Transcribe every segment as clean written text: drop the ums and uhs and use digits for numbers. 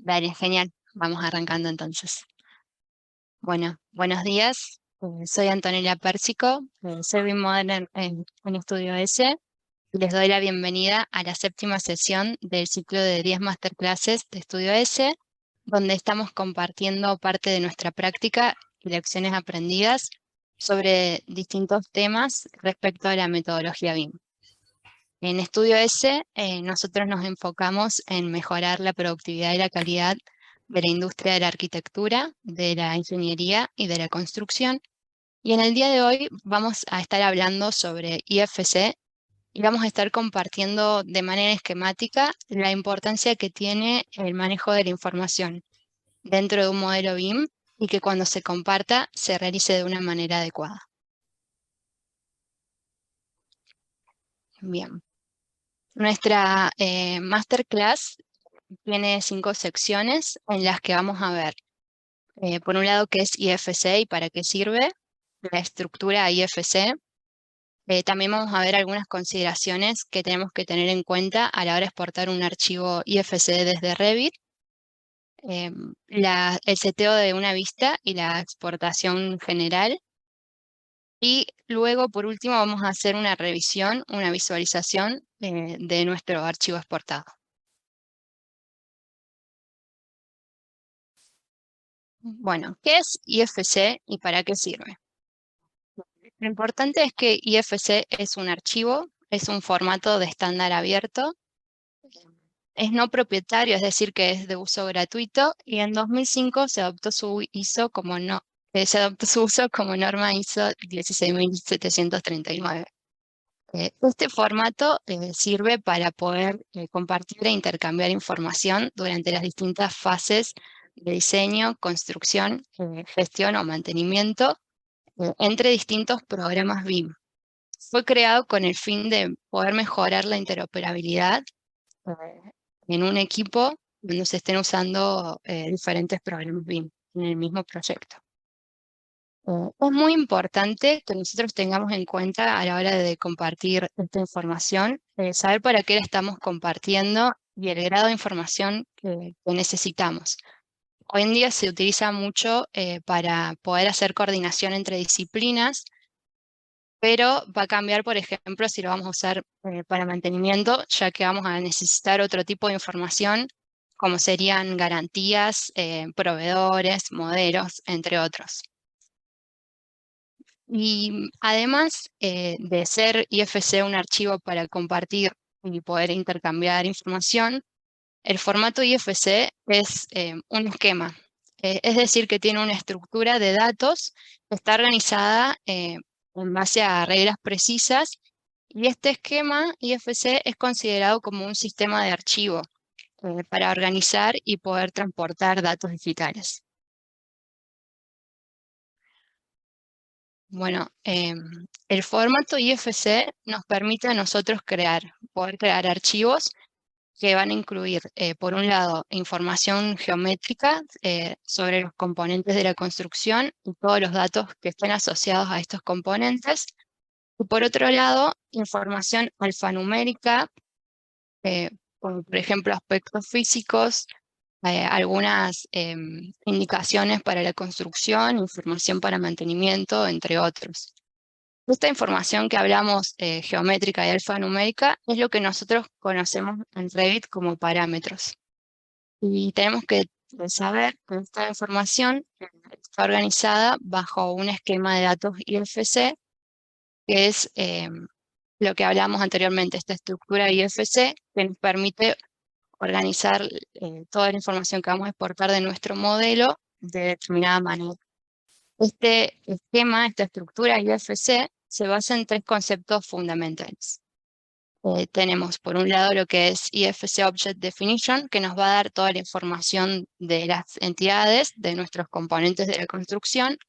Dale, genial. Vamos arrancando entonces. Bueno, buenos días. Soy Antonella Pérsico, soy BIM Model en Estudio S y les doy la bienvenida a la séptima sesión del ciclo de 10 masterclasses de Estudio S, donde estamos compartiendo parte de nuestra práctica y lecciones aprendidas sobre distintos temas respecto a la metodología BIM. En Estudio S, nosotros nos enfocamos en mejorar la productividad y la calidad de la industria de la arquitectura, de la ingeniería y de la construcción. Y en el día de hoy vamos a estar hablando sobre IFC y vamos a estar compartiendo de manera esquemática la importancia que tiene el manejo de la información dentro de un modelo BIM y que cuando se comparta se realice de una manera adecuada. Bien. Nuestra masterclass tiene 5 secciones en las que vamos a ver, por un lado, qué es IFC y para qué sirve, la estructura IFC. También vamos a ver algunas consideraciones que tenemos que tener en cuenta a la hora de exportar un archivo IFC desde Revit, el seteo de una vista y la exportación general. Y luego, por último, vamos a hacer una revisión, una visualización de nuestro archivo exportado. Bueno, ¿qué es IFC y para qué sirve? Lo importante es que IFC es un archivo, es un formato de estándar abierto, es no propietario, es decir, que es de uso gratuito, y en 2005 se adoptó su uso como norma ISO 16739. Este formato sirve para poder compartir e intercambiar información durante las distintas fases de diseño, construcción, gestión o mantenimiento entre distintos programas BIM. Fue creado con el fin de poder mejorar la interoperabilidad en un equipo donde se estén usando diferentes programas BIM en el mismo proyecto. Es muy importante que nosotros tengamos en cuenta a la hora de compartir esta información, saber para qué la estamos compartiendo y el grado de información que necesitamos. Hoy en día se utiliza mucho para poder hacer coordinación entre disciplinas, pero va a cambiar, por ejemplo, si lo vamos a usar para mantenimiento, ya que vamos a necesitar otro tipo de información, como serían garantías, proveedores, modelos, entre otros. Y además de ser IFC un archivo para compartir y poder intercambiar información, el formato IFC es un esquema, es decir, que tiene una estructura de datos que está organizada en base a reglas precisas, y este esquema IFC es considerado como un sistema de archivo para organizar y poder transportar datos digitales. Bueno, el formato IFC nos permite a nosotros poder crear archivos que van a incluir, por un lado, información geométrica sobre los componentes de la construcción y todos los datos que estén asociados a estos componentes. Y por otro lado, información alfanumérica, como por ejemplo aspectos físicos, algunas indicaciones para la construcción, información para mantenimiento, entre otros. Esta información que hablamos geométrica y alfanumérica es lo que nosotros conocemos en Revit como parámetros. Y tenemos que saber que esta información está organizada bajo un esquema de datos IFC, que es lo que hablamos anteriormente, esta estructura IFC que nos permite organizar toda la información que vamos a exportar de nuestro modelo de determinada manera. Este esquema, esta estructura IFC, se basa en 3 conceptos fundamentales. Tenemos por un lado lo que es IFC Object Definition, que nos va a dar toda la información de las entidades, de nuestros componentes de la construcción.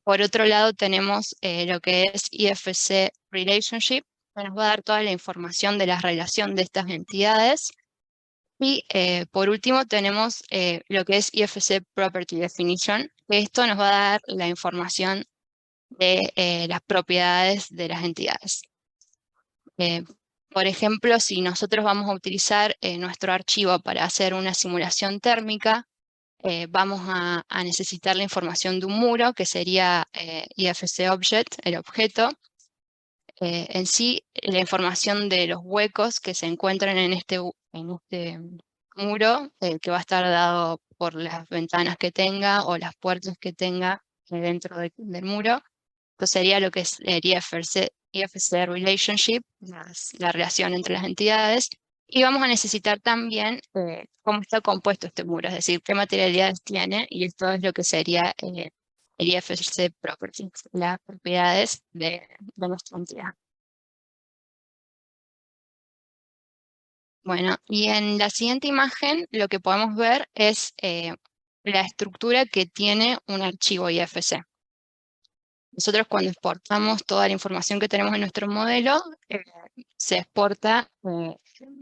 Por otro lado tenemos lo que es IFC Relationship, que nos va a dar toda la información de la relación de estas entidades. Y por último tenemos lo que es IFC Property Definition, que esto nos va a dar la información de las propiedades de las entidades. Por ejemplo, si nosotros vamos a utilizar nuestro archivo para hacer una simulación térmica, vamos a necesitar la información de un muro, que sería IFC Object, el objeto. En sí, la información de los huecos que se encuentran en este muro, que va a estar dado por las ventanas que tenga o las puertas que tenga dentro del muro. Esto sería lo que es el IFC Relationship, la relación entre las entidades. Y vamos a necesitar también cómo está compuesto este muro, es decir, qué materialidades tiene, y esto es lo que sería el IFC Properties, las propiedades de nuestra entidad. Bueno, y en la siguiente imagen lo que podemos ver es la estructura que tiene un archivo IFC. Nosotros cuando exportamos toda la información que tenemos en nuestro modelo, se exporta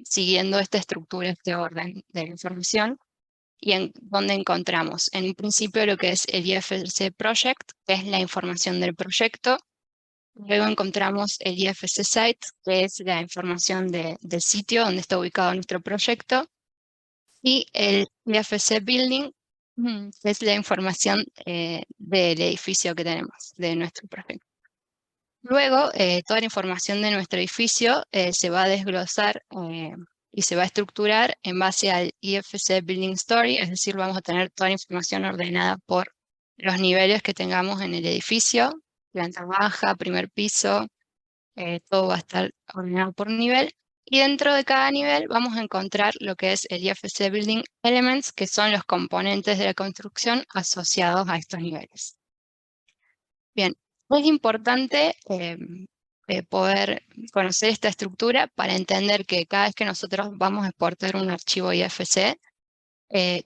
siguiendo esta estructura, este orden de la información, y en donde encontramos en un principio lo que es el IFC Project, que es la información del proyecto. Luego encontramos el IFC Site, que es la información del sitio donde está ubicado nuestro proyecto, y el IFC Building, que es la información del edificio que tenemos, de nuestro proyecto. Luego, toda la información de nuestro edificio se va a desglosar y se va a estructurar en base al IFC Building Story, es decir, vamos a tener toda la información ordenada por los niveles que tengamos en el edificio, planta baja, primer piso, todo va a estar ordenado por nivel. Y dentro de cada nivel vamos a encontrar lo que es el IFC Building Elements, que son los componentes de la construcción asociados a estos niveles. Bien, es importante poder conocer esta estructura para entender que cada vez que nosotros vamos a exportar un archivo IFC,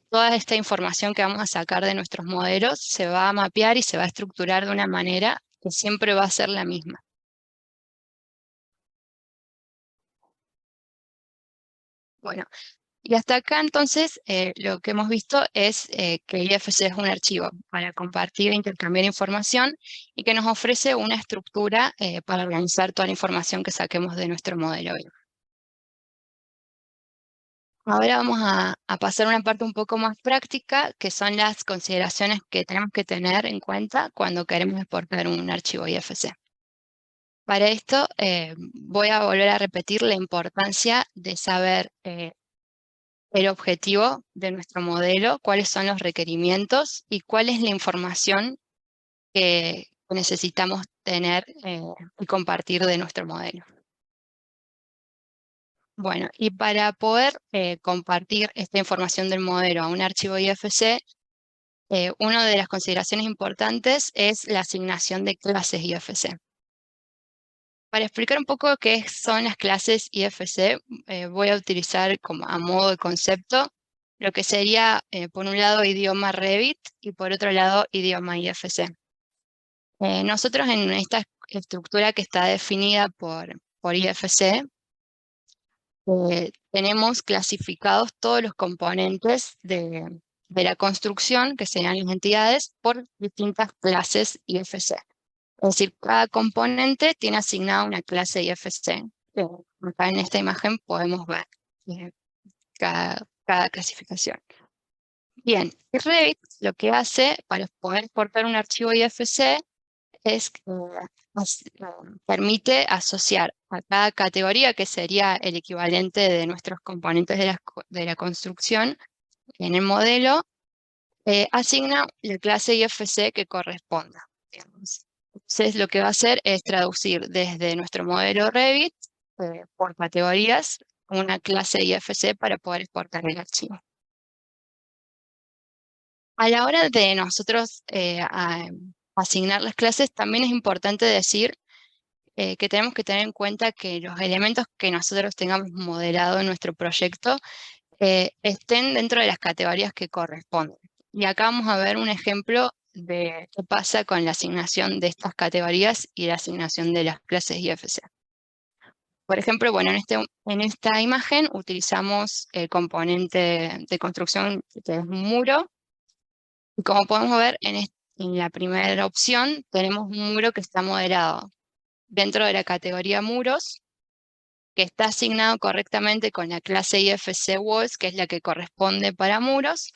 toda esta información que vamos a sacar de nuestros modelos se va a mapear y se va a estructurar de una manera que siempre va a ser la misma. Bueno, y hasta acá entonces lo que hemos visto es que el IFC es un archivo para compartir e intercambiar información y que nos ofrece una estructura para organizar toda la información que saquemos de nuestro modelo. Ahora vamos a pasar a una parte un poco más práctica, que son las consideraciones que tenemos que tener en cuenta cuando queremos exportar un archivo IFC. Para esto voy a volver a repetir la importancia de saber el objetivo de nuestro modelo, cuáles son los requerimientos y cuál es la información que necesitamos tener y compartir de nuestro modelo. Bueno, y para poder compartir esta información del modelo a un archivo IFC, una de las consideraciones importantes es la asignación de clases IFC. Para explicar un poco qué son las clases IFC, voy a utilizar como a modo de concepto lo que sería, por un lado, idioma Revit y por otro lado, idioma IFC. Nosotros en esta estructura que está definida por IFC, tenemos clasificados todos los componentes de la construcción, que serían las entidades, por distintas clases IFC. Es decir, cada componente tiene asignada una clase IFC. Acá en esta imagen podemos ver eh, cada clasificación. Bien, y Revit lo que hace para poder exportar un archivo IFC es que permite asociar a cada categoría, que sería el equivalente de nuestros componentes de la construcción en el modelo, asigna la clase IFC que corresponda, digamos. Entonces, lo que va a hacer es traducir desde nuestro modelo Revit por categorías una clase IFC para poder exportar el archivo. A la hora de nosotros asignar las clases, también es importante decir que tenemos que tener en cuenta que los elementos que nosotros tengamos modelado en nuestro proyecto estén dentro de las categorías que corresponden. Y acá vamos a ver un ejemplo de qué pasa con la asignación de estas categorías y la asignación de las clases IFC. Por ejemplo, bueno, en esta imagen utilizamos el componente de construcción que es un muro. Y como podemos ver, en la primera opción tenemos un muro que está modelado dentro de la categoría muros, que está asignado correctamente con la clase IFC Walls, que es la que corresponde para muros.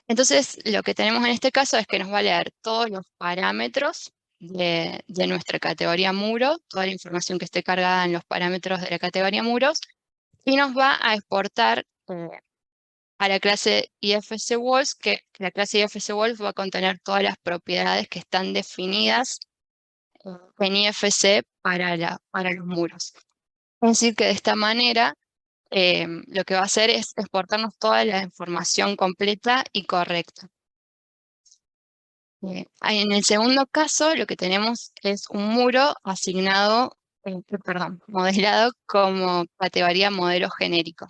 Entonces, lo que tenemos en este caso es que nos va a leer todos los parámetros de nuestra categoría muro, toda la información que esté cargada en los parámetros de la categoría muros, y nos va a exportar a la clase IFC Walls, que la clase IFC Walls va a contener todas las propiedades que están definidas en IFC para los muros. Es decir, que de esta manera lo que va a hacer es exportarnos toda la información completa y correcta. En el segundo caso, lo que tenemos es un muro asignado, modelado como categoría modelo genérico.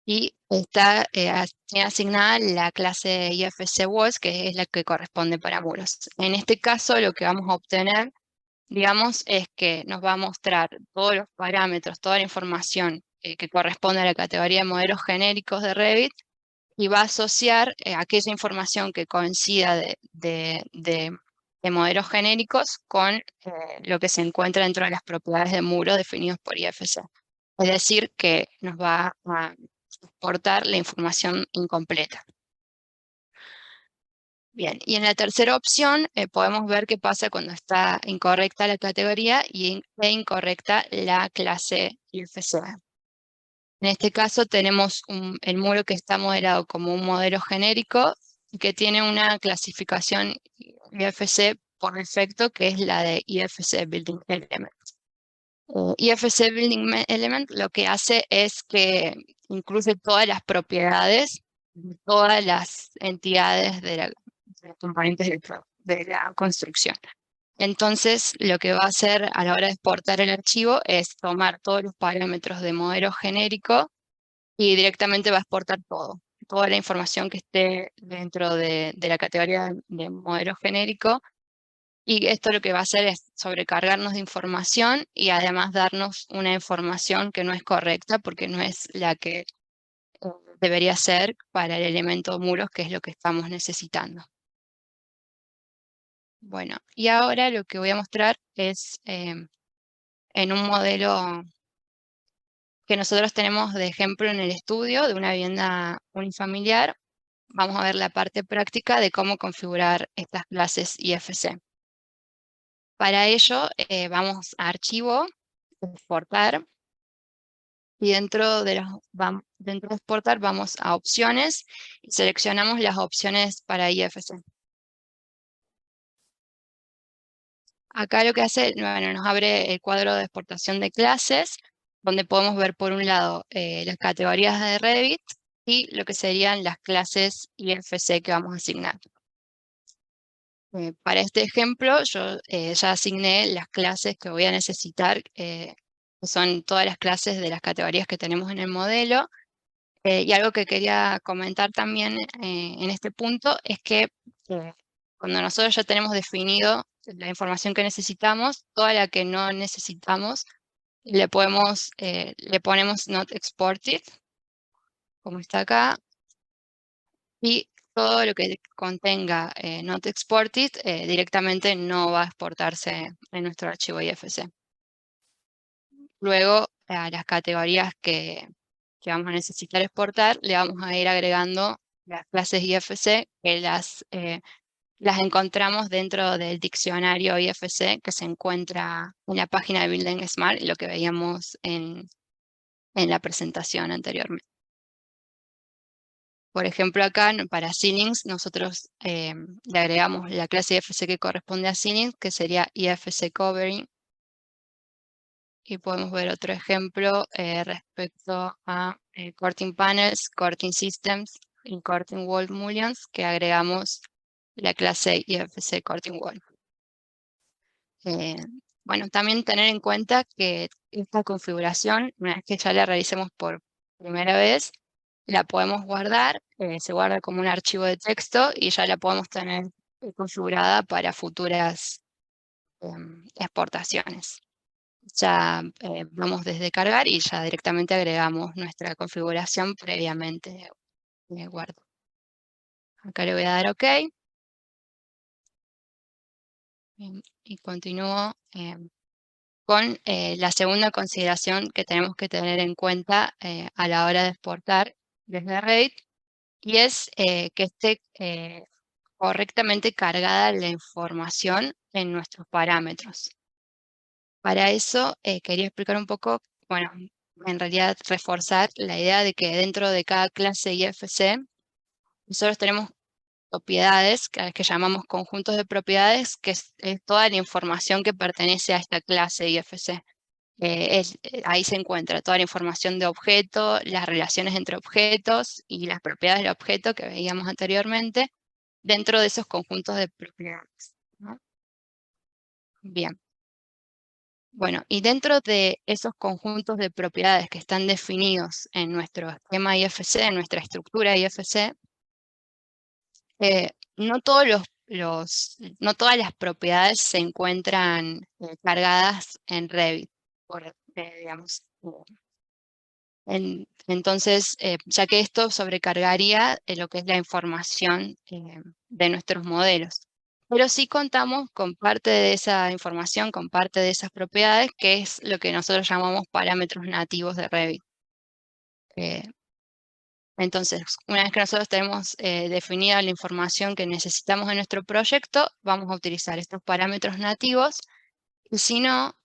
Y está tiene asignada la clase IFC Walls, que es la que corresponde para muros. En este caso, lo que vamos a obtener, digamos, es que nos va a mostrar todos los parámetros, toda la información que corresponde a la categoría de modelos genéricos de Revit, y va a asociar aquella información que coincida de modelos genéricos con lo que se encuentra dentro de las propiedades de muro definidos por IFC. Es decir, que nos va a exportar la información incompleta. Bien, y en la tercera opción podemos ver qué pasa cuando está incorrecta la categoría e incorrecta la clase IFC. En este caso tenemos el muro que está modelado como un modelo genérico y que tiene una clasificación IFC por defecto, que es la de IFC Building Element. IFC Building Element lo que hace es que incluye todas las propiedades de todas las entidades de los componentes de la construcción. Entonces, lo que va a hacer a la hora de exportar el archivo es tomar todos los parámetros de modelo genérico y directamente va a exportar toda la información que esté dentro de la categoría de modelo genérico. Y esto lo que va a hacer es sobrecargarnos de información y además darnos una información que no es correcta porque no es la que debería ser para el elemento muros, que es lo que estamos necesitando. Bueno, y ahora lo que voy a mostrar es en un modelo que nosotros tenemos de ejemplo en el estudio de una vivienda unifamiliar. Vamos a ver la parte práctica de cómo configurar estas clases IFC. Para ello, vamos a Archivo, Exportar, y dentro de Exportar vamos a Opciones y seleccionamos las opciones para IFC. Acá lo que hace, bueno, nos abre el cuadro de exportación de clases, donde podemos ver por un lado las categorías de Revit y lo que serían las clases IFC que vamos a asignar. Para este ejemplo, yo ya asigné las clases que voy a necesitar, que son todas las clases de las categorías que tenemos en el modelo. Y algo que quería comentar también en este punto es que cuando nosotros ya tenemos definido la información que necesitamos, toda la que no necesitamos, le ponemos Not Exported, como está acá, y todo lo que contenga Not Exported directamente no va a exportarse en nuestro archivo IFC. Luego, a las categorías que vamos a necesitar exportar, le vamos a ir agregando las clases IFC que las encontramos dentro del diccionario IFC que se encuentra en la página de Building Smart, lo que veíamos en la presentación anteriormente. Por ejemplo, acá para ceilings nosotros le agregamos la clase IFC que corresponde a ceilings, que sería IFC Covering. Y podemos ver otro ejemplo respecto a Curtain Panels, Curtain Systems y Curtain Wall Mullions, que agregamos la clase IFC Curtain Wall. Bueno, también tener en cuenta que esta configuración, una vez que ya la realicemos por primera vez, la podemos guardar, se guarda como un archivo de texto y ya la podemos tener configurada para futuras exportaciones. Ya vamos desde cargar y ya directamente agregamos nuestra configuración previamente guardada. Acá le voy a dar OK. Y continúo con la segunda consideración que tenemos que tener en cuenta a la hora de exportar desde Revit, y es que esté correctamente cargada la información en nuestros parámetros. Para eso quería explicar un poco, bueno, en realidad reforzar la idea de que dentro de cada clase IFC nosotros tenemos propiedades, a las que llamamos conjuntos de propiedades, que es toda la información que pertenece a esta clase IFC. Ahí se encuentra toda la información de objeto, las relaciones entre objetos y las propiedades del objeto que veíamos anteriormente dentro de esos conjuntos de propiedades, ¿no? Bien. Bueno, y dentro de esos conjuntos de propiedades que están definidos en nuestro esquema IFC, en nuestra estructura IFC, no no todas las propiedades se encuentran cargadas en Revit, digamos. Entonces, ya que esto sobrecargaría lo que es la información de nuestros modelos. Pero sí contamos con parte de esa información, con parte de esas propiedades, que es lo que nosotros llamamos parámetros nativos de Revit. Eh, entonces, una vez que nosotros tenemos definida la información que necesitamos en nuestro proyecto, vamos a utilizar estos parámetros nativos, y si no,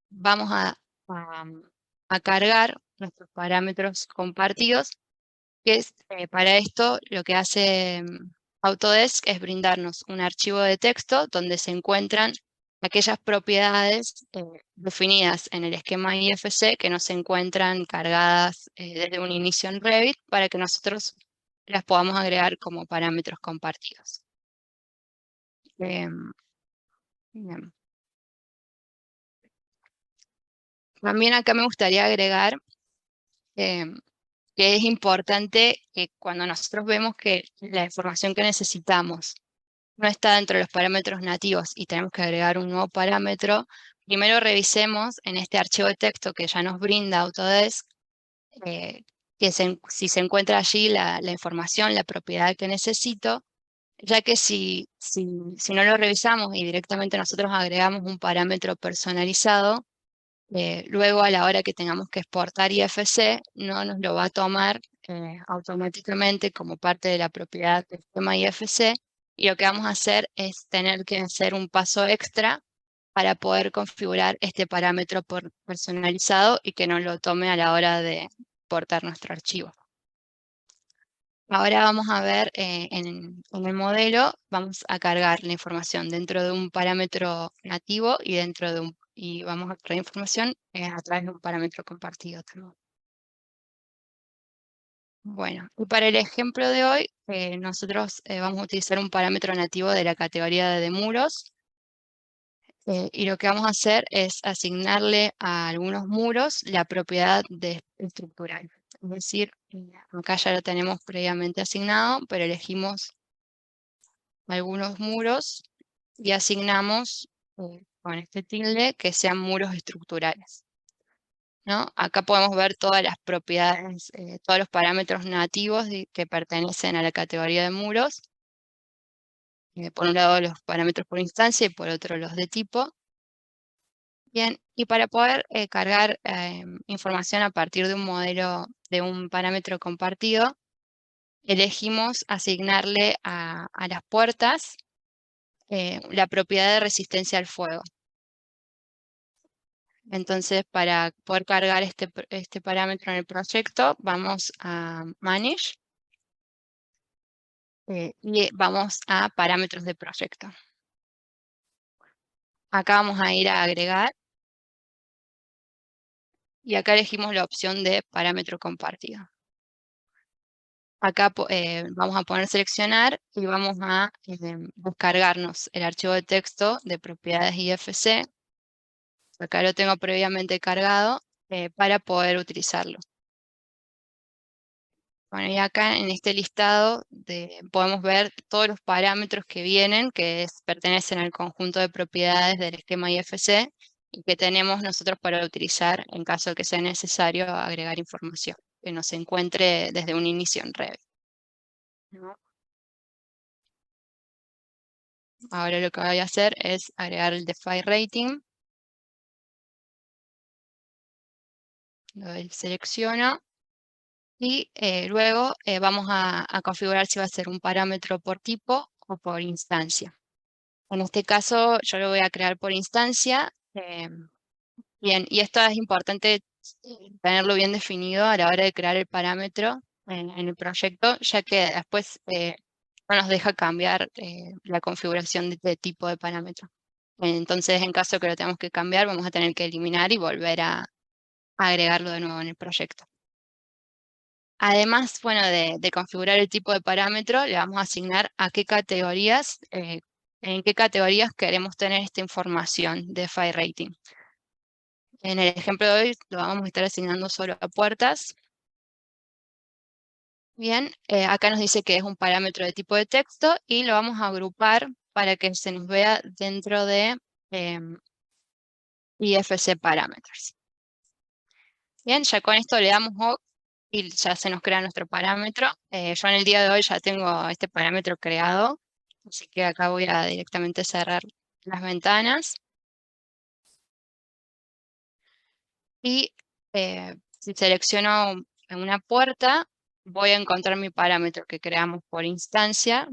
vamos a, a cargar nuestros parámetros compartidos, que es, para esto lo que hace Autodesk es brindarnos un archivo de texto donde se encuentran aquellas propiedades definidas en el esquema IFC que no se encuentran cargadas desde un inicio en Revit, para que nosotros las podamos agregar como parámetros compartidos. Bien. También acá me gustaría agregar em, que es importante que cuando nosotros vemos que la información que necesitamos no está dentro de los parámetros nativos y tenemos que agregar un nuevo parámetro, primero revisemos en este archivo de texto que ya nos brinda Autodesk, que si se encuentra allí la información, la propiedad que necesito, ya que si no lo revisamos y directamente nosotros agregamos un parámetro personalizado, luego a la hora que tengamos que exportar IFC, no nos lo va a tomar automáticamente como parte de la propiedad del esquema IFC, y lo que vamos a hacer es tener que hacer un paso extra para poder configurar este parámetro personalizado y que no lo tome a la hora de exportar nuestro archivo. Ahora vamos a ver en el modelo, vamos a cargar la información dentro de un parámetro nativo y vamos a traer información a través de un parámetro compartido también. Bueno, y para el ejemplo de hoy, nosotros vamos a utilizar un parámetro nativo de la categoría de muros, y lo que vamos a hacer es asignarle a algunos muros la propiedad de estructural. Es decir, acá ya lo tenemos previamente asignado, pero elegimos algunos muros y asignamos con este tilde que sean muros estructurales, ¿no? Acá podemos ver todas las propiedades, todos los parámetros nativos que pertenecen a la categoría de muros. Por un lado los parámetros por instancia y por otro los de tipo. Bien, y para poder cargar información a partir de un modelo, de un parámetro compartido, elegimos asignarle a las puertas la propiedad de resistencia al fuego. Entonces, para poder cargar este parámetro en el proyecto, vamos a Manage y vamos a Parámetros de proyecto. Acá vamos a ir a Agregar y acá elegimos la opción de Parámetro compartido. Acá vamos a poner Seleccionar y vamos a descargarnos el archivo de texto de propiedades IFC. Acá lo tengo previamente cargado para poder utilizarlo. Bueno, y acá en este listado podemos ver todos los parámetros que vienen, que pertenecen al conjunto de propiedades del esquema IFC y que tenemos nosotros para utilizar en caso de que sea necesario agregar información que no se encuentre desde un inicio en Revit, ¿no? Ahora lo que voy a hacer es agregar el Define Rating. Lo selecciono y luego vamos a configurar si va a ser un parámetro por tipo o por instancia. En este caso yo lo voy a crear por instancia. Bien, y esto es importante tenerlo bien definido a la hora de crear el parámetro en el proyecto, ya que después no nos deja cambiar la configuración de tipo de parámetro. Entonces, en caso que lo tengamos que cambiar, vamos a tener que eliminar y volver a agregarlo de nuevo en el proyecto. Además, bueno, de configurar el tipo de parámetro, le vamos a asignar a qué categorías, en qué categorías queremos tener esta información de file rating. En el ejemplo de hoy lo vamos a estar asignando solo a puertas. Bien, acá nos dice que es un parámetro de tipo de texto y lo vamos a agrupar para que se nos vea dentro de IFC Parameters. Bien, ya con esto le damos OK y ya se nos crea nuestro parámetro. Yo en el día de hoy ya tengo este parámetro creado, así que acá voy a directamente cerrar las ventanas. Y si selecciono una puerta, voy a encontrar mi parámetro que creamos por instancia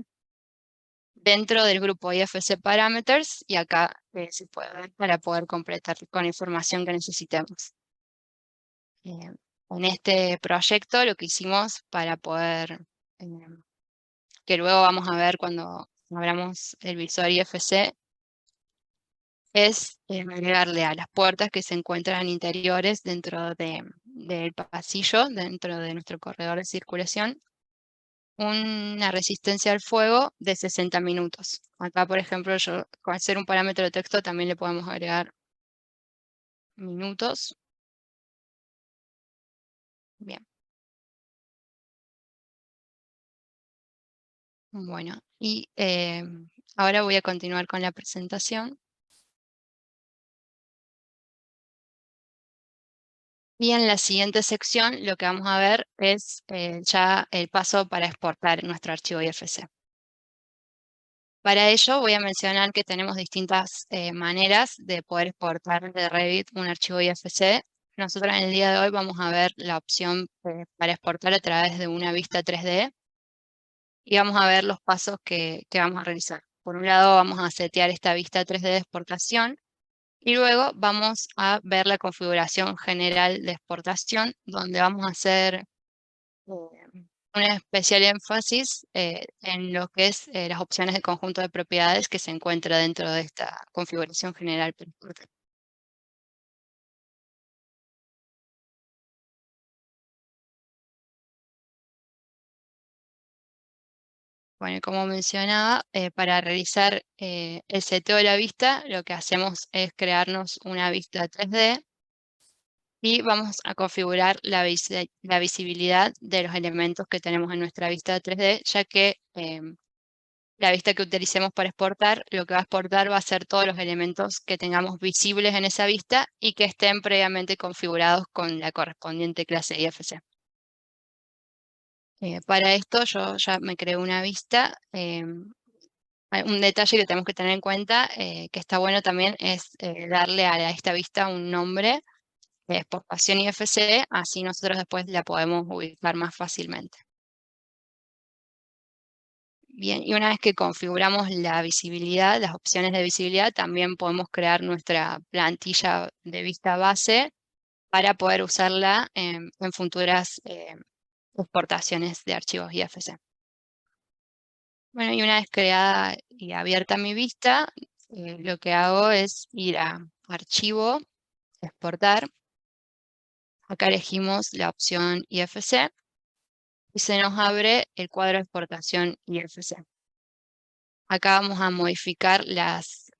dentro del grupo IFC Parameters y acá se puede ver para poder completar con la información que necesitemos. En este proyecto lo que hicimos para poder, que luego vamos a ver cuando abramos el visor IFC, es agregarle a las puertas que se encuentran interiores dentro del pasillo, dentro de nuestro corredor de circulación, una resistencia al fuego de 60 minutos. Acá, por ejemplo, yo con hacer un parámetro de texto también le podemos agregar minutos. Bien. Bueno, y ahora voy a continuar con la presentación. Y en la siguiente sección lo que vamos a ver es ya el paso para exportar nuestro archivo IFC. Para ello voy a mencionar que tenemos distintas maneras de poder exportar de Revit un archivo IFC. Nosotros en el día de hoy vamos a ver la opción para exportar a través de una vista 3D y vamos a ver los pasos que vamos a realizar. Por un lado vamos a setear esta vista 3D de exportación y luego vamos a ver la configuración general de exportación donde vamos a hacer un especial énfasis en lo que es las opciones de conjunto de propiedades que se encuentra dentro de esta configuración general. Bueno, y como mencionaba, para realizar el seteo de la vista, lo que hacemos es crearnos una vista 3D y vamos a configurar la visibilidad de los elementos que tenemos en nuestra vista 3D, ya que la vista que utilicemos para exportar, lo que va a exportar va a ser todos los elementos que tengamos visibles en esa vista y que estén previamente configurados con la correspondiente clase IFC. Para esto yo ya me creo una vista. Un detalle que tenemos que tener en cuenta, que está bueno también, es darle a esta vista un nombre de exportación IFC, así nosotros después la podemos ubicar más fácilmente. Bien, y una vez que configuramos la visibilidad, las opciones de visibilidad, también podemos crear nuestra plantilla de vista base para poder usarla en futuras exportaciones de archivos IFC. Bueno, y una vez creada y abierta mi vista, lo que hago es ir a Archivo, Exportar. Acá elegimos la opción IFC y se nos abre el cuadro de exportación IFC. Acá vamos a modificar las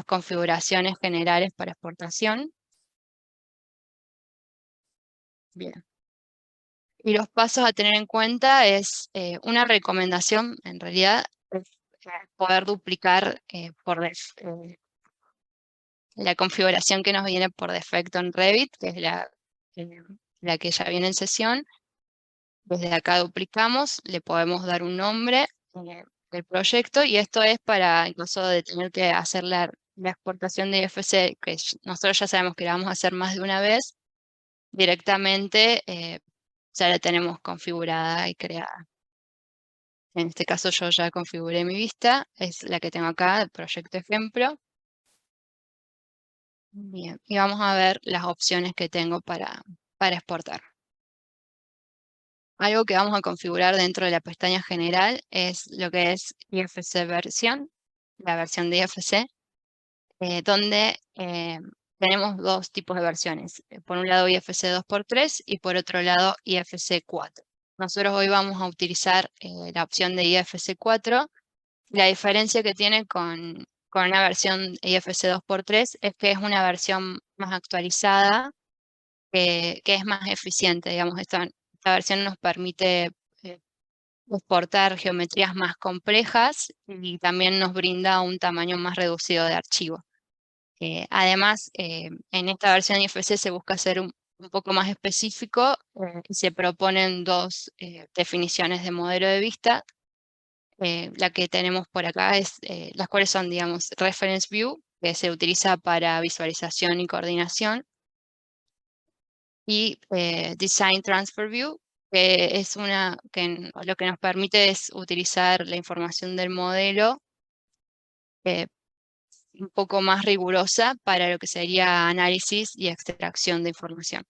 configuraciones generales para exportación. Bien. Y los pasos a tener en cuenta es una recomendación, en realidad, es poder duplicar la configuración que nos viene por defecto en Revit, que es la que ya viene en sesión. Desde acá duplicamos, le podemos dar un nombre del proyecto y esto es para, en caso de tener que hacer la exportación de IFC, que nosotros ya sabemos que la vamos a hacer más de una vez, directamente ya la tenemos configurada y creada. En este caso yo ya configuré mi vista, es la que tengo acá, el proyecto ejemplo. Bien, y vamos a ver las opciones que tengo para exportar. Algo que vamos a configurar dentro de la pestaña general es lo que es IFC versión, la versión de IFC, donde tenemos dos tipos de versiones. Por un lado IFC 2x3 y por otro lado IFC 4. Nosotros hoy vamos a utilizar la opción de IFC 4. La diferencia que tiene con una versión IFC 2x3 es que es una versión más actualizada, que es más eficiente, digamos. Esta versión nos permite exportar geometrías más complejas y también nos brinda un tamaño más reducido de archivo. Además, en esta versión IFC se busca ser un poco más específico y se proponen dos definiciones de modelo de vista. La que tenemos por acá es, las cuales son, digamos, Reference View, que se utiliza para visualización y coordinación, y Design Transfer View, que es lo que nos permite es utilizar la información del modelo eh, un poco más rigurosa para lo que sería análisis y extracción de información.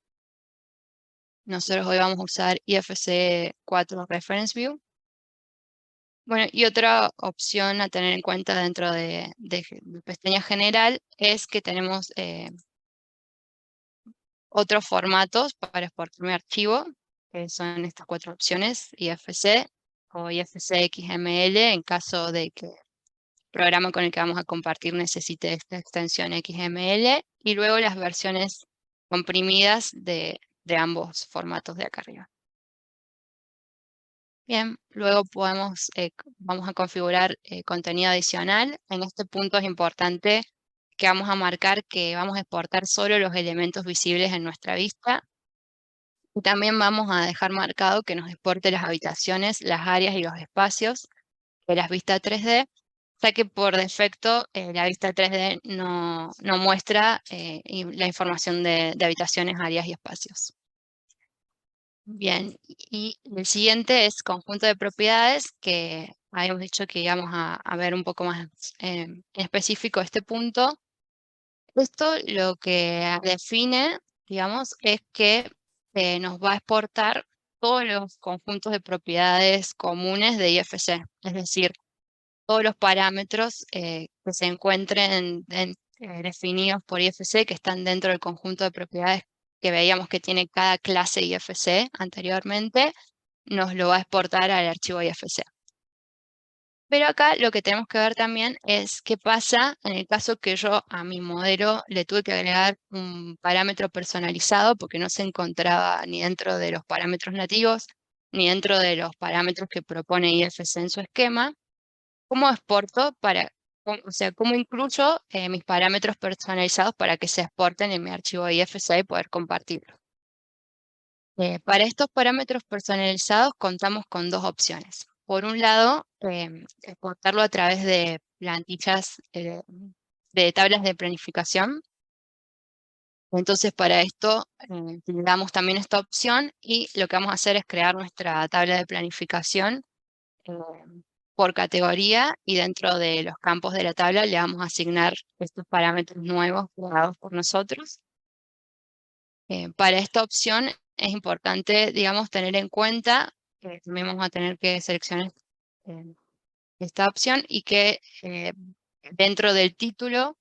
Nosotros hoy vamos a usar IFC 4 Reference View. Bueno, y otra opción a tener en cuenta dentro de pestaña general es que tenemos otros formatos para exportar mi archivo, que son estas cuatro opciones: IFC o IFC XML, en caso de que el programa con el que vamos a compartir necesite esta extensión XML, y luego las versiones comprimidas de ambos formatos de acá arriba. Bien, luego vamos a configurar contenido adicional. En este punto es importante que vamos a marcar que vamos a exportar solo los elementos visibles en nuestra vista. Y también vamos a dejar marcado que nos exporte las habitaciones, las áreas y los espacios de las vistas 3D, ya que por defecto la vista 3D no muestra la información de habitaciones, áreas y espacios. Bien, y el siguiente es conjunto de propiedades, que habíamos dicho que íbamos a ver un poco más en específico este punto. Esto lo que define, digamos, es que nos va a exportar todos los conjuntos de propiedades comunes de IFC, es decir, todos los parámetros que se encuentren definidos por IFC, que están dentro del conjunto de propiedades que veíamos que tiene cada clase IFC anteriormente, nos lo va a exportar al archivo IFC. Pero acá lo que tenemos que ver también es qué pasa en el caso que yo a mi modelo le tuve que agregar un parámetro personalizado porque no se encontraba ni dentro de los parámetros nativos, ni dentro de los parámetros que propone IFC en su esquema. ¿Cómo exporto o sea, cómo incluyo mis parámetros personalizados para que se exporten en mi archivo IFC y poder compartirlo? Para estos parámetros personalizados contamos con dos opciones. Por un lado, exportarlo a través de plantillas de tablas de planificación. Entonces, para esto le damos también esta opción, y lo que vamos a hacer es crear nuestra tabla de planificación eh, por categoría, y dentro de los campos de la tabla le vamos a asignar estos parámetros nuevos creados por nosotros. Para esta opción es importante, digamos, tener en cuenta que también vamos a tener que seleccionar eh, esta opción, y que dentro del título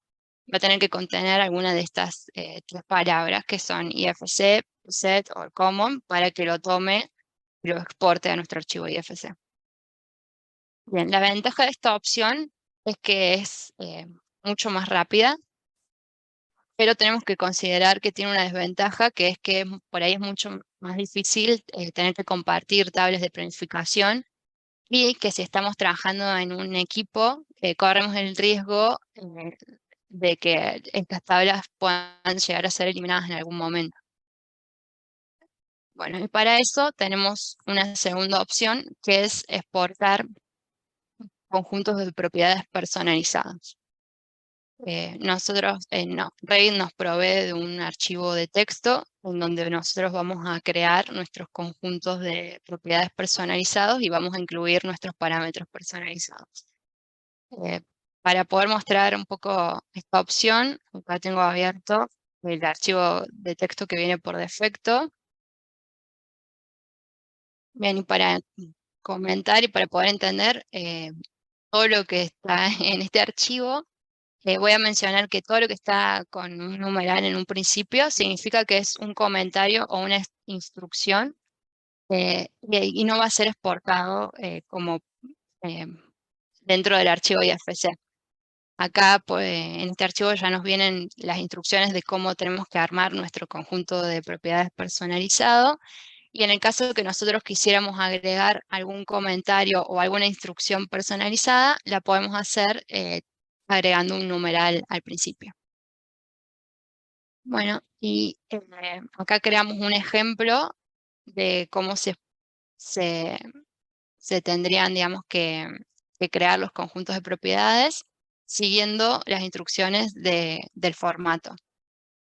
va a tener que contener alguna de estas tres palabras, que son IFC, set o common, para que lo tome y lo exporte a nuestro archivo IFC. Bien, la ventaja de esta opción es que es mucho más rápida, pero tenemos que considerar que tiene una desventaja, que es que por ahí es mucho más difícil tener que compartir tablas de planificación, y que si estamos trabajando en un equipo, corremos el riesgo de que estas tablas puedan llegar a ser eliminadas en algún momento. Bueno, y para eso tenemos una segunda opción, que es exportar conjuntos de propiedades personalizadas. Revit nos provee de un archivo de texto en donde nosotros vamos a crear nuestros conjuntos de propiedades personalizados y vamos a incluir nuestros parámetros personalizados. Eh, para poder mostrar un poco esta opción, acá tengo abierto el archivo de texto que viene por defecto. Bien, y para comentar y para poder entender todo lo que está en este archivo, voy a mencionar que todo lo que está con un numeral en un principio significa que es un comentario o una instrucción y no va a ser exportado como eh, dentro del archivo IFC. Acá pues, en este archivo ya nos vienen las instrucciones de cómo tenemos que armar nuestro conjunto de propiedades personalizado. Y en el caso de que nosotros quisiéramos agregar algún comentario o alguna instrucción personalizada, la podemos hacer agregando un numeral al principio. Bueno, y acá creamos un ejemplo de cómo se tendrían, digamos, que crear los conjuntos de propiedades siguiendo las instrucciones del formato.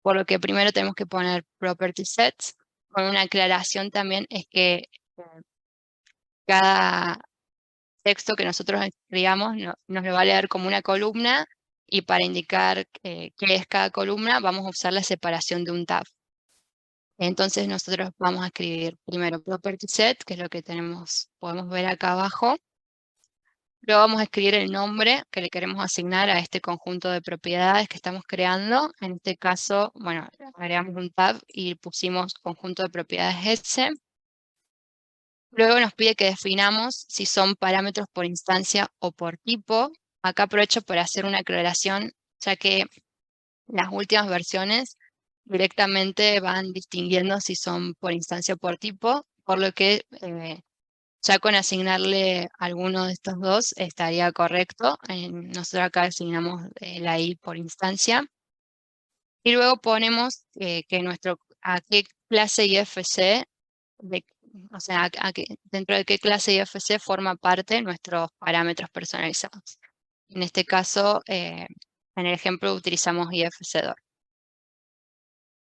Por lo que primero tenemos que poner property sets, con una aclaración también es que cada texto que nosotros escribamos nos lo va a leer como una columna y para indicar qué es cada columna vamos a usar la separación de un tab. Entonces nosotros vamos a escribir primero property set, que es lo que podemos ver acá abajo. Luego vamos a escribir el nombre que le queremos asignar a este conjunto de propiedades que estamos creando. En este caso, bueno, agregamos un tab y pusimos conjunto de propiedades S. Luego nos pide que definamos si son parámetros por instancia o por tipo. Acá aprovecho para hacer una aclaración, ya que las últimas versiones directamente van distinguiendo si son por instancia o por tipo, por lo que ya con asignarle alguno de estos dos estaría correcto. Nosotros acá asignamos la I por instancia. Y luego ponemos a qué clase IFC, o sea, dentro de qué clase IFC forma parte nuestros parámetros personalizados. En este caso, en el ejemplo utilizamos IFC2.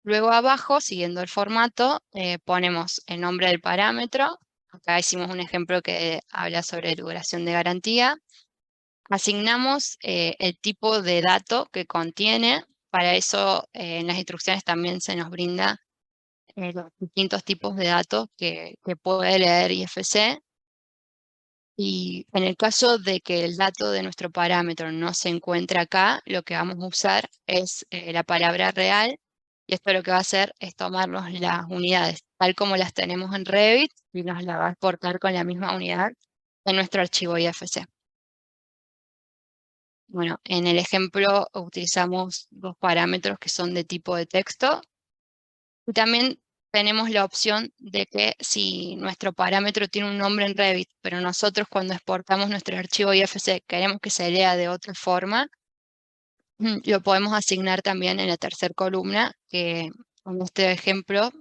Luego abajo, siguiendo el formato, ponemos el nombre del parámetro. Acá hicimos un ejemplo que habla sobre duración de garantía. Asignamos el tipo de dato que contiene. Para eso, en las instrucciones también se nos brinda los distintos tipos de datos que puede leer IFC. Y en el caso de que el dato de nuestro parámetro no se encuentre acá, lo que vamos a usar es la palabra real. Y esto lo que va a hacer es tomarnos las unidades tal como las tenemos en Revit y nos la va a exportar con la misma unidad en nuestro archivo IFC. Bueno, en el ejemplo utilizamos dos parámetros que son de tipo de texto. Y también tenemos la opción de que si nuestro parámetro tiene un nombre en Revit, pero nosotros cuando exportamos nuestro archivo IFC queremos que se lea de otra forma, lo podemos asignar también en la tercera columna, que en este ejemplo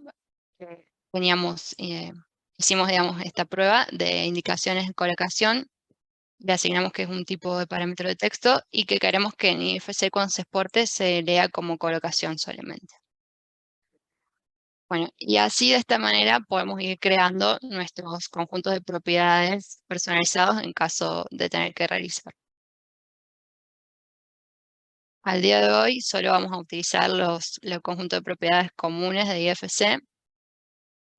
hicimos, digamos, esta prueba de indicaciones de colocación, le asignamos que es un tipo de parámetro de texto y que queremos que en IFC cuando se exporte se lea como colocación solamente. Bueno, y así de esta manera podemos ir creando nuestros conjuntos de propiedades personalizados en caso de tener que realizar. Al día de hoy solo vamos a utilizar los conjuntos de propiedades comunes de IFC.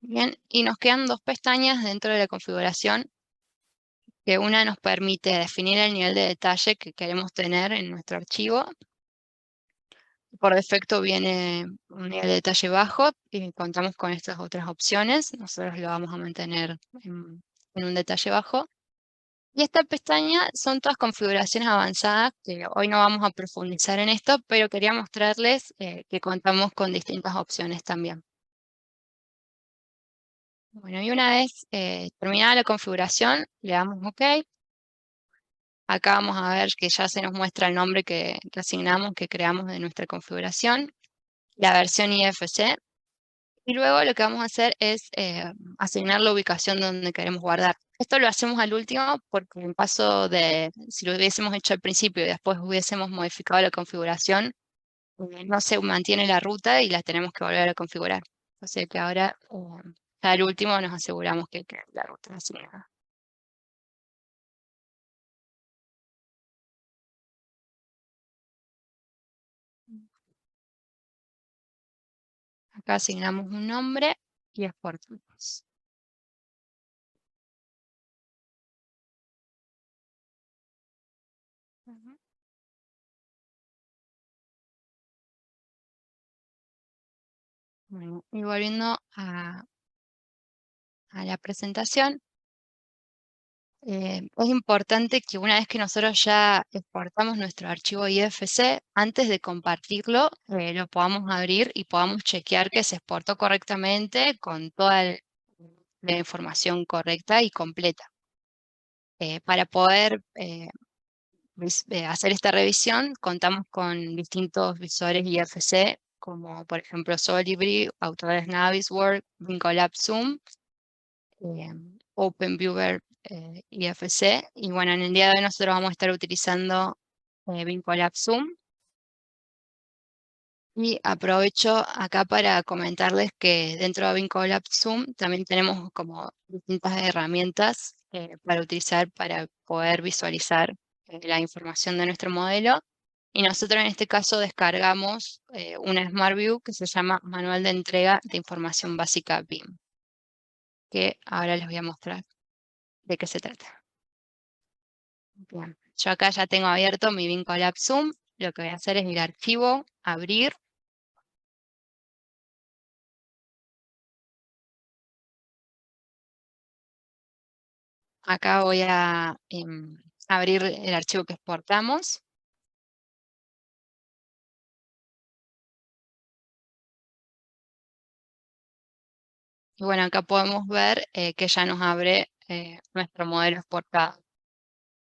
Bien, y nos quedan dos pestañas dentro de la configuración, que una nos permite definir el nivel de detalle que queremos tener en nuestro archivo. Por defecto viene un nivel de detalle bajo y contamos con estas otras opciones. Nosotros lo vamos a mantener en un detalle bajo. Y esta pestaña son todas configuraciones avanzadas que hoy no vamos a profundizar en esto, pero quería mostrarles que contamos con distintas opciones también. Bueno, y una vez terminada la configuración, le damos OK. Acá vamos a ver que ya se nos muestra el nombre que asignamos, que creamos de nuestra configuración, la versión IFC. Y luego lo que vamos a hacer es asignar la ubicación donde queremos guardar. Esto lo hacemos al último porque en caso de, si lo hubiésemos hecho al principio y después hubiésemos modificado la configuración, no se mantiene la ruta y la tenemos que volver a configurar. O sea que ahora, ya al último nos aseguramos que la ruta es asignada. Acá asignamos un nombre y exportamos. Ujú. Bueno, y volviendo a la presentación, es importante que una vez que nosotros ya exportamos nuestro archivo IFC, antes de compartirlo, lo podamos abrir y podamos chequear que se exportó correctamente con toda la información correcta y completa. Para poder hacer esta revisión, contamos con distintos visores IFC, como por ejemplo Solibri, Autodesk Navisworks, Vincolab Zoom, OpenViewer IFC. Y bueno, en el día de hoy nosotros vamos a estar utilizando Vincolab Zoom. Y aprovecho acá para comentarles que dentro de Vincolab Zoom también tenemos como distintas herramientas para utilizar para poder visualizar la información de nuestro modelo. Y nosotros en este caso descargamos una Smart View que se llama Manual de Entrega de Información Básica BIM, que ahora les voy a mostrar de qué se trata. Bien, yo acá ya tengo abierto mi Vincolab Zoom. Lo que voy a hacer es ir a Archivo, Abrir. Acá voy a abrir el archivo que exportamos. Y bueno, acá podemos ver que ya nos abre nuestro modelo exportado.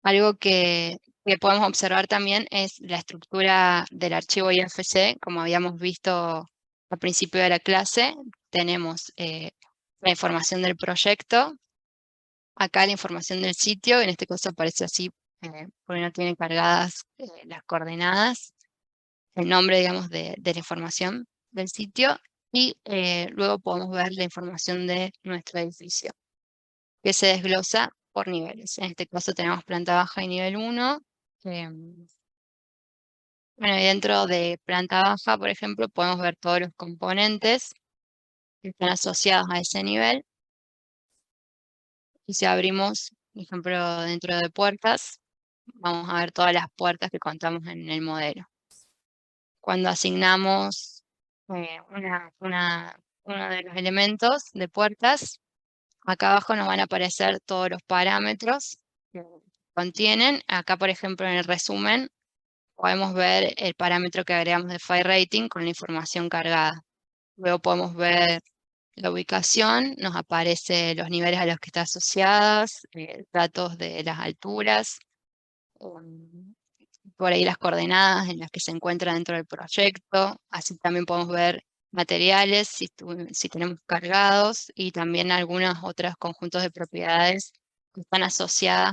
Algo que podemos observar también es la estructura del archivo IFC, como habíamos visto al principio de la clase. Tenemos la información del proyecto, acá la información del sitio, en este caso aparece así porque no tiene cargadas las coordenadas, el nombre, digamos, de la información del sitio, y luego podemos ver la información de nuestro edificio, que se desglosa por niveles. En este caso tenemos planta baja y nivel 1. Bueno, y dentro de planta baja, por ejemplo, podemos ver todos los componentes que están asociados a ese nivel. Y si abrimos, por ejemplo, dentro de puertas, vamos a ver todas las puertas que contamos en el modelo. Cuando asignamos uno de los elementos de puertas, acá abajo nos van a aparecer todos los parámetros que contienen. Acá, por ejemplo, en el resumen, podemos ver el parámetro que agregamos de File Rating con la información cargada. Luego podemos ver la ubicación, nos aparece los niveles a los que está asociadas, datos de las alturas, por ahí las coordenadas en las que se encuentra dentro del proyecto. Así también podemos ver materiales, si tenemos cargados, y también algunos otros conjuntos de propiedades que están asociadas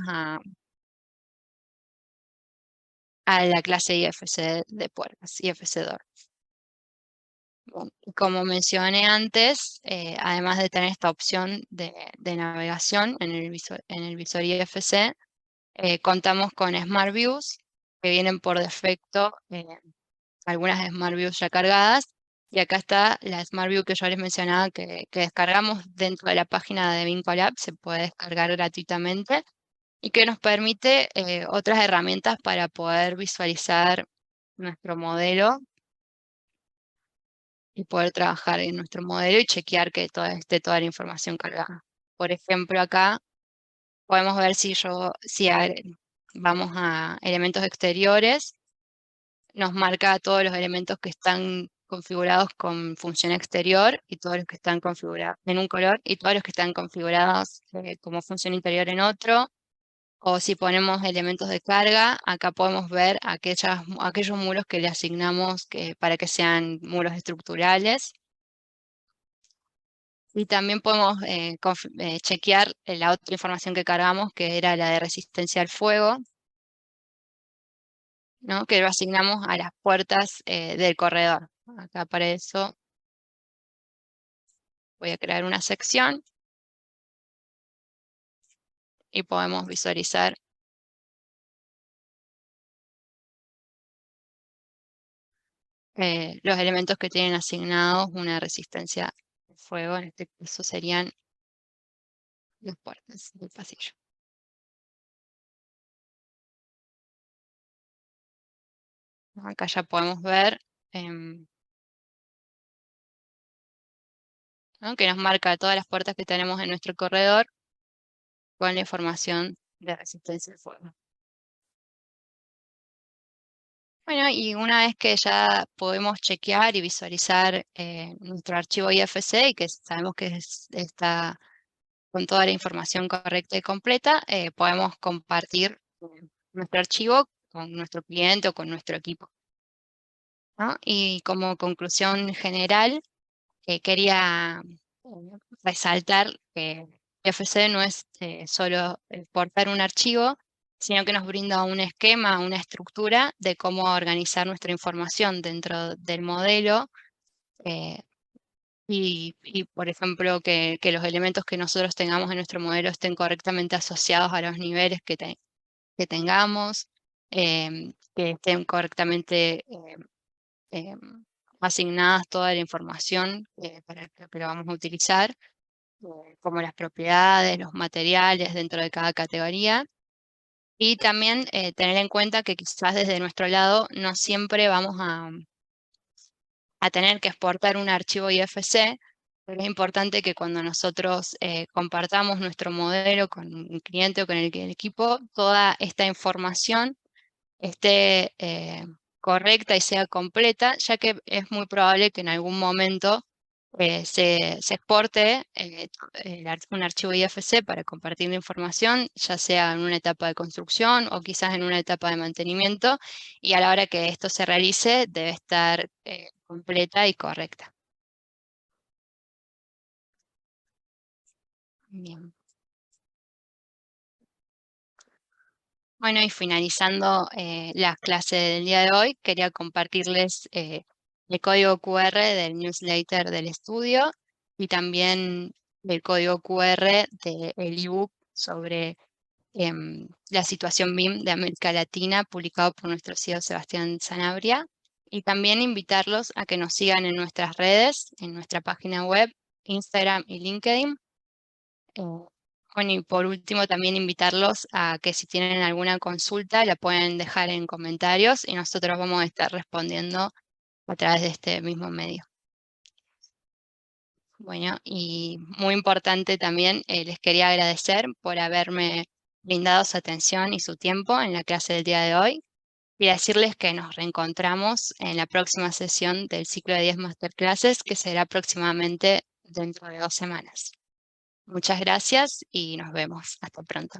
a la clase IFC de puertas, IFC Door. Bueno, y como mencioné antes, además de tener esta opción de navegación en el visor IFC, contamos con Smart Views que vienen por defecto, algunas Smart Views ya cargadas. Y acá está la Smart View que yo les mencionaba que descargamos dentro de la página de Vincolab, se puede descargar gratuitamente y que nos permite otras herramientas para poder visualizar nuestro modelo y poder trabajar en nuestro modelo y chequear que esté toda la información cargada. Por ejemplo, acá podemos ver si vamos a elementos exteriores, nos marca todos los elementos que están configurados con función exterior y todos los que están configurados en un color y todos los que están configurados como función interior en otro. O si ponemos elementos de carga, acá podemos ver aquellos muros que le asignamos para que sean muros estructurales. Y también podemos chequear la otra información que cargamos, que era la de resistencia al fuego, ¿no? Que lo asignamos a las puertas del corredor. Acá para eso voy a crear una sección y podemos visualizar los elementos que tienen asignados una resistencia al fuego. En este caso serían las puertas del pasillo. Acá ya podemos ver ¿no? Que nos marca todas las puertas que tenemos en nuestro corredor con la información de resistencia al fuego. Bueno, y una vez que ya podemos chequear y visualizar nuestro archivo IFC y que sabemos que está con toda la información correcta y completa, podemos compartir nuestro archivo con nuestro cliente o con nuestro equipo, ¿no? Y como conclusión general, quería resaltar que IFC no es solo exportar un archivo, sino que nos brinda un esquema, una estructura de cómo organizar nuestra información dentro del modelo eh, y, por ejemplo, que los elementos que nosotros tengamos en nuestro modelo estén correctamente asociados a los niveles que tengamos, que estén correctamente asignadas toda la información para que lo vamos a utilizar, como las propiedades, los materiales dentro de cada categoría. Y también tener en cuenta que quizás desde nuestro lado no siempre vamos a tener que exportar un archivo IFC, pero es importante que cuando nosotros compartamos nuestro modelo con un cliente o con el equipo, toda esta información esté correcta y sea completa, ya que es muy probable que en algún momento se exporte un archivo IFC para compartir la información, ya sea en una etapa de construcción o quizás en una etapa de mantenimiento, y a la hora que esto se realice debe estar completa y correcta. Bien. Bueno, y finalizando las clases del día de hoy, quería compartirles el código QR del newsletter del estudio y también el código QR del ebook sobre la situación BIM de América Latina, publicado por nuestro CEO Sebastián Sanabria. Y también invitarlos a que nos sigan en nuestras redes, en nuestra página web, Instagram y LinkedIn. Bueno, y por último también invitarlos a que si tienen alguna consulta la pueden dejar en comentarios y nosotros vamos a estar respondiendo a través de este mismo medio. Bueno, y muy importante también, les quería agradecer por haberme brindado su atención y su tiempo en la clase del día de hoy y decirles que nos reencontramos en la próxima sesión del ciclo de 10 masterclasses que será aproximadamente dentro de 2 semanas. Muchas gracias y nos vemos. Hasta pronto.